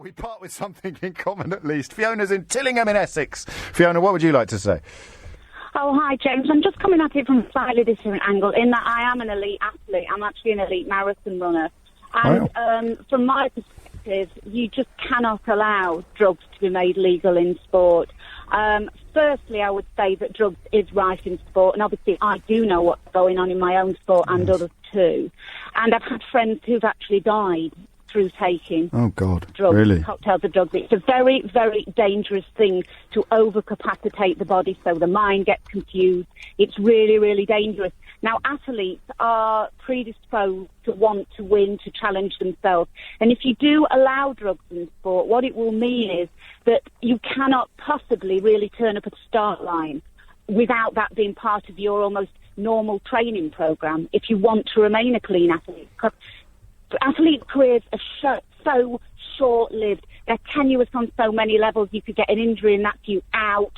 We part with something in common at least. Fiona's in Tillingham in Essex. Fiona, what would you like to say? Oh, hi, James. I'm just coming at it from a slightly different angle in that I am an elite athlete. I'm actually an elite marathon runner. And from my perspective, you just cannot allow drugs to be made legal in sport. Firstly, I would say that drugs is rife in sport, and obviously I do know what's going on in my own sport and others too. And I've had friends who've actually died through taking drugs, really? Cocktails of drugs. It's a very, very dangerous thing to overcapacitate the body so the mind gets confused. It's really, really dangerous. Now, athletes are predisposed to want to win, to challenge themselves. And if you do allow drugs in sport, what it will mean is that you cannot possibly really turn up at the start line without that being part of your almost normal training program if you want to remain a clean athlete. Because athlete careers are so short-lived. They're tenuous on so many levels. You could get an injury and that's you out.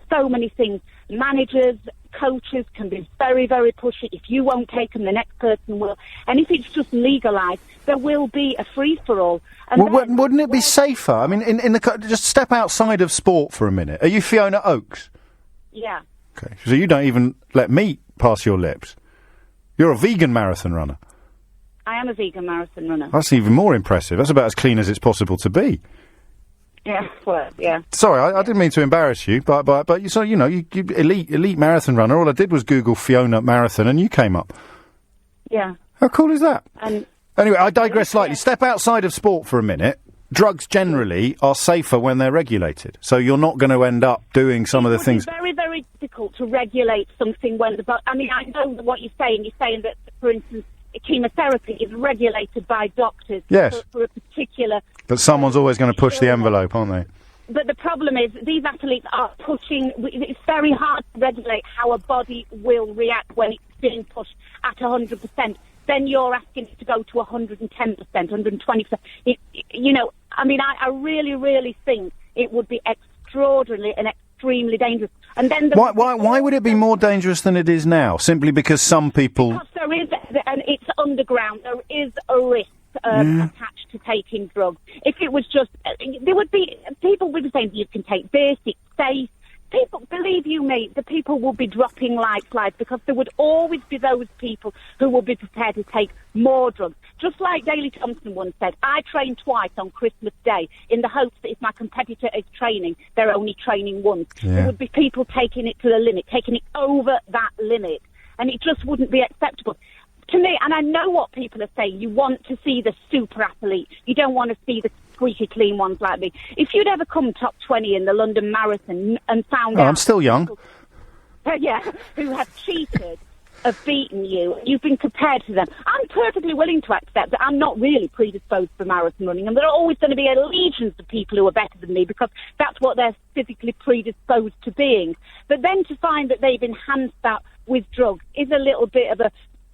So many things. Managers, coaches can be very, very pushy. If you won't take them, the next person will. And if it's just legalised, there will be a free-for-all. Well, wouldn't it be safer? I mean, just step outside of sport for a minute. Are you Fiona Oakes? Yeah. Okay, so you don't even let meat pass your lips. You're a vegan marathon runner. I am a vegan marathon runner. That's even more impressive. That's about as clean as it's possible to be. Yeah, well, yeah. Sorry, I didn't mean to embarrass you, but you elite marathon runner. All I did was Google Fiona marathon, and you came up. Yeah. How cool is that? Anyway, I digress slightly. Step outside of sport for a minute. Drugs generally are safer when they're regulated, so you're not going to end up doing some of the things. It's very, very difficult to regulate something when I mean, I know what you're saying. You're saying that, for instance, chemotherapy is regulated by doctors for a particular... But someone's always going to push the envelope, aren't they? But the problem is these athletes are pushing... It's very hard to regulate how a body will react when it's being pushed at 100%. Then you're asking it to go to 110%, 120%. I mean, I really, really think it would be extraordinarily and extremely dangerous. And then why would it be more dangerous than it is now? Simply because some people... Because there is, and it's underground, there is a risk attached to taking drugs. If it was just... people would be saying you can take this, it's safe. People, believe you me, the people will be dropping like flies because there would always be those people who will be prepared to take more drugs. Just like Daley Thompson once said, I train twice on Christmas Day in the hopes that if my competitor is training, they're only training once. Yeah. There would be people taking it to the limit, taking it over that limit, and it just wouldn't be acceptable. To me, and I know what people are saying, you want to see the super athlete. You don't want to see the squeaky clean ones like me. If you'd ever come top 20 in the London Marathon and found out... I'm still young. Who have cheated, have beaten you, you've been compared to them. I'm perfectly willing to accept that I'm not really predisposed for marathon running, and there are always going to be legions of people who are better than me because that's what they're physically predisposed to being. But then to find that they've enhanced that with drugs is a little bit of a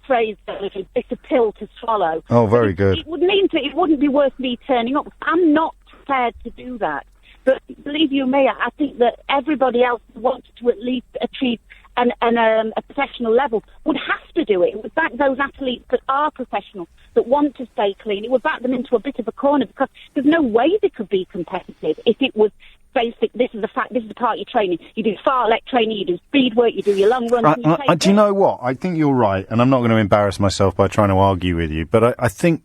phrase, it's a pill to swallow. Oh, very good. It would mean that it wouldn't be worth me turning up. I'm not prepared to do that. But believe you me, I think that everybody else who wants to at least achieve a professional level would have to do it. It would back those athletes that are professional, that want to stay clean. It would back them into a bit of a corner because there's no way they could be competitive if it was basic. This is the fact. This is the part of your training. You do fartlek training. You do speed work. You do your long runs. Do you know what? I think you're right, and I'm not going to embarrass myself by trying to argue with you. But I think,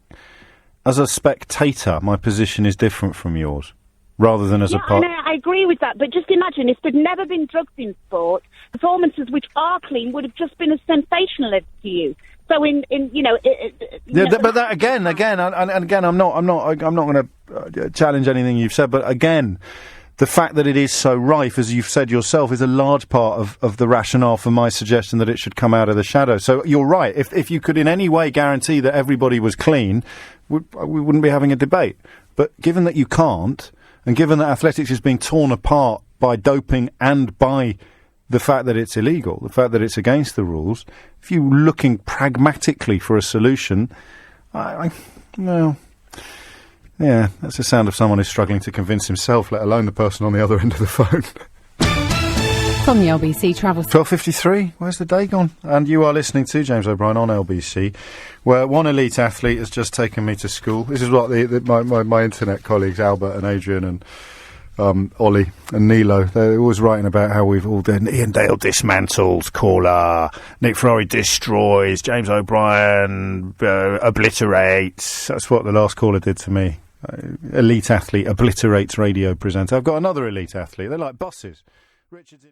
as a spectator, my position is different from yours, rather than as a part. I agree with that. But just imagine if there'd never been drugs in sport, performances which are clean would have just been as sensational as to you. So but that again, I'm not going to challenge anything you've said. But again, the fact that it is so rife, as you've said yourself, is a large part of the rationale for my suggestion that it should come out of the shadows. So you're right. If you could in any way guarantee that everybody was clean, we wouldn't be having a debate. But given that you can't, and given that athletics is being torn apart by doping and by the fact that it's illegal, the fact that it's against the rules, if you're looking pragmatically for a solution, yeah, that's the sound of someone who's struggling to convince himself, let alone the person on the other end of the phone. From the LBC Travel... 12:53, where's the day gone? And you are listening to James O'Brien on LBC, where one elite athlete has just taken me to school. This is what my internet colleagues, Albert and Adrian and Ollie and Nilo, they're always writing about how we've all done. Ian Dale dismantles Caller, Nick Flory destroys, James O'Brien obliterates. That's what the last caller did to me. Elite athlete obliterates radio presenter. I've got another elite athlete. They're like buses. Richard's in